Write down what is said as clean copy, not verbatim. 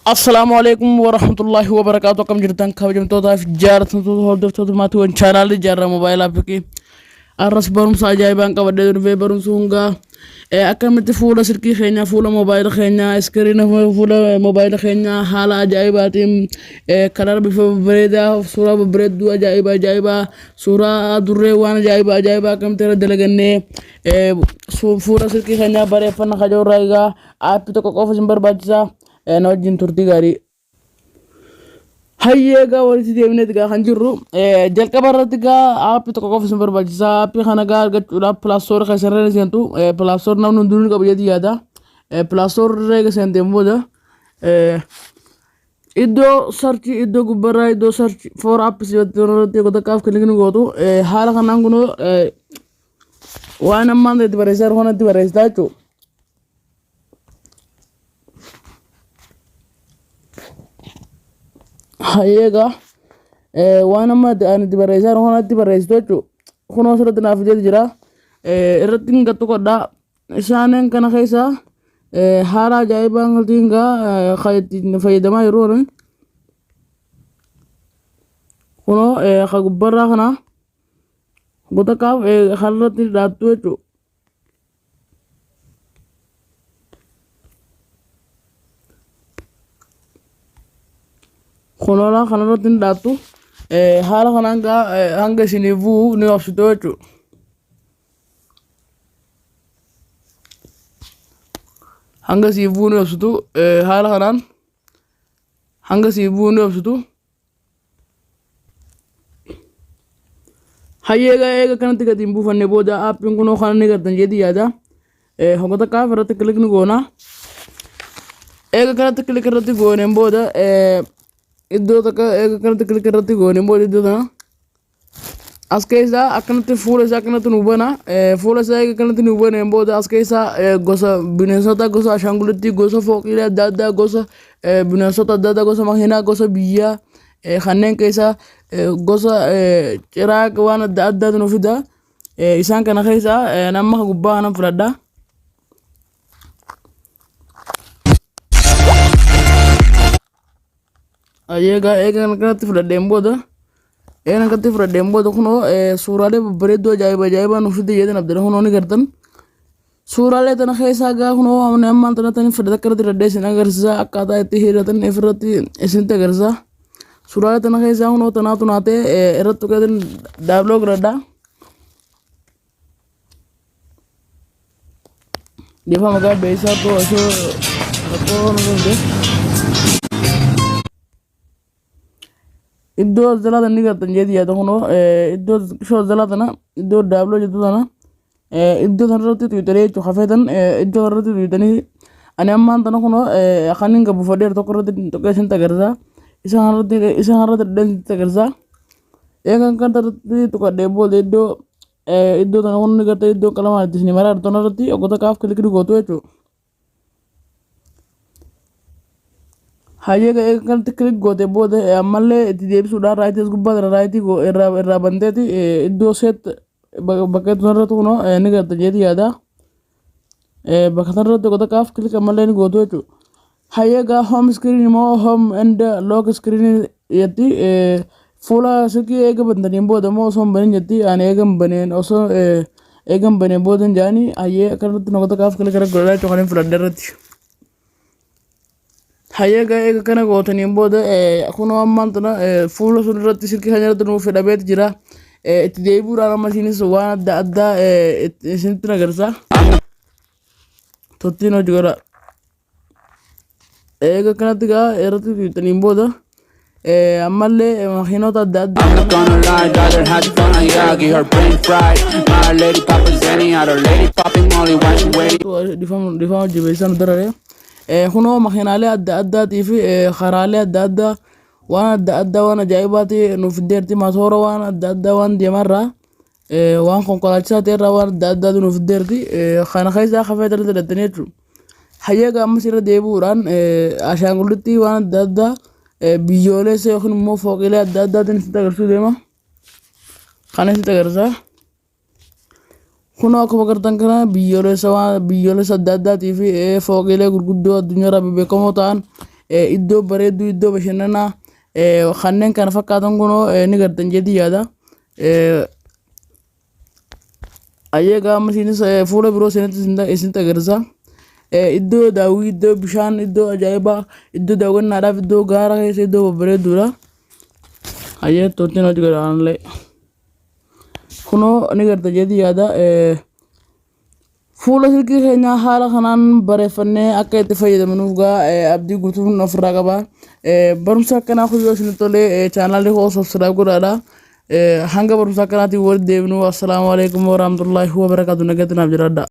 السلام عليكم ورحمة الله وبركاته. كم جرتان كم تودا في جارة هولدر ما تو channel جارة موبايل أبكي الرس برم ساجايبان كبدر في برم سونغا أكمل تفولا سركي خينا فولا موبايل خينا سكرين فولا موبايل خينا حالا جايباتهم كلر بفبريدا سورة ببريد دو جايبا سورة دري وانا جايبا كم ترى دلغني فولا سركي خينا بري فن خجور رايغا آپ تو کوفس برباجسا نوجين ترتي غاري hayyeega walitti deebineetigaa kan jirru jalqaba irrattigaa aappii tokko qofa isin barbaachisa. Aappii kana gaa argachuudhaaf pilaastoor keessarra seentu pilaastoor namni hundinuu qaba jedhee yaada. Pilaastoor irra seenteen booda iddoo sarchii iddoo gubbarraa iddoo sarchii foor aappis irratti qotakkaaf kilikni gootu haala kanaan kunoo waan ammaan itti barreessaa jiru kanatti barreessitaa jechuudha. hayyeega waan amma ani itti barreessaa jiru kanatti barreessitu jechuudha. Kunoo asirratti naaf fideetu jira. Irratti hin gattu kodhaa isaaniin kana keessaa haala ajaa'ibaa galtiin gaa ittiin fayyadamaa jiru kunoo ka gubbarraa kana qotakkaaf kanarratti dhaattu jechuudha. Kunola kanarratti dhaattu haala kanaan gaa hanga isiniifuu ni obsitu jechuudha. Hanga siifuu ni obsitu haala kanaan hanga siifuu ni obsitu. Hayyeega eega kanatti gadi hin buufanne booda aappiin kunoo kana ni gartan jedhi yaada. Qotakkaaf irratti kilikni goona. Eega kanatti kilik irratti gooneen booda iddoo takka eega kanatti kilik irratti gooneen booda iddoo tana as keessaa akkanatti fuula isaa akkanatti nu bana. Fuula isaa eega kanatti nu baneen booda as keessaa gosa bineensota gosa ashaangulittii gosa fooqiilee adda addaa gosa bineensota adda addaa gosa makiinaa gosa biyyaa kanneen keessaa gosa ciraa waan adda addaatu nu fida. Isaan kana keessaa nama gubbaa kanan fudhadha. Hayyeega eega kanatti fudhadheen booda kunoo suuraalee babbareedduu ajaa'ibaa nu fide jedhan abdala kunoo ni gartan. Suuraalee tana keessaa gaa kunoo ammaan tana tani fedha akka irratti dadhee isin agarsiisa akkaataa itti hiriiratan ofirratti isinitti agarsiisa. Suuraalee tana keessaa kunoo tanaatu naatee irratti tuqeetin daabloo godhadhaa. Dhiifama gaa beeksisaa too osoo rakkoo nu fide. Iddoo jalaa ni gartan jedhi yaada kunoo iddoo shoo jalaa tana iddoo daabloo jettu tana iddoo tanarratti tuyxanii jechuudha hafeetan iddoo kanarratti tuyxanii ani ammaan tana kunoo kan hin gabu fadheeru tokko irratti tuqee isin agarsiisa. Isa kanarratti dhadheen isin agarsiisa. Eegan kanarratti tuqadhee booda iddoo tana kun ni garta iddoo qalamaan itti isin maraa tanarratti qotakkaaf kilikni gootu jechuudha. Hayyeega eega kanatti kilik goote booda ammallee itti deebisuudhaan raayitii as gubbaa irra raayitii irraa banteeti iddoo seet bakka tanarratti kunoo ni garta jedhi yaada. Bakka tanarratti qotakkaaf kilik ammallee ni gootu jechuudha. Hayyeega home screen immoo home and lock screen jetti fuula silkii eega bantaniin booda immoo osoo hin banin jetti ani eegan baneen booda hin jaani hayyee akkanatti qotakkaaf kilik irra godhadhaa jechuudha kan hin fudhadhe irratti. Hayyeega eega kana gootaniin booda kunoo ammaan tana fuula sun irratti silkii kana irratti nuuf fedhameeti jira. Itti deebi'uudhaan amma isinis waan adda addaa isinitti agarsiisa. Tottiin hojii godha. Eega kanatti gaa irratti tuyxaniin booda ammallee makiinota adda addaa. I'm not gonna lie, daughter had fun, yeah, get her brain fried. My lady papa Zenny, other lady popping Molly, why she waiting? Difama jibeessan darare. Kunoo makiinaalee adda addaatii fi karaalee adda addaa waan adda addaa waan ajaa'ibaati nuuf fiddeerti. Matoora waan adda addaa waan deemarraa waan konkolaachisaa ta'erraa waan adda addaatu nuuf fiddeerti. Kana keessaa hafee irratti hidhatanii jechuudha. Hayyeega ammas irra deebi'uudhaan ashaangulittii waan adda addaa biyyoolessa yookiin immoo fooqiilee adda addaatiin sitti agarsiisuu deema. Kana sitti agarsiisa. Kun akkuma agartan kana biyyoolessa adda addaatii fi fooqiilee gurguddoo addunyaarraa beekamoo ta'an iddoo bareedduu iddoo bashannanaa kanneen kana fakkaatan kunoo ni gartan jedhii yaada. Ayyaga amasiinis fuula biroo isinitti isinitti agarsiisa. Iddoo daawwii, iddoo bishaan, iddoo ajaa'ibaa, iddoo daawwannaadhaaf, iddoo gaara keessa iddoo babbareedduudha. Ayyee tolchina hojii godhaanillee. Kunoo ni garta jedhii yaada. Fuula silkii keenyaa haala kanaan bareeffannee akka itti fayyadamnuuf abdii guutuun ofirraa qaba. Barumsa akkanaa yoo isinitti tolee chaanaalii koo subscribe godhaadha. Hanga barumsa akkanaatiin walitti deebinu. Assalaamu alaikum warahmatullaahi wabarakaatuh. Nagaatti naaf jiraadha.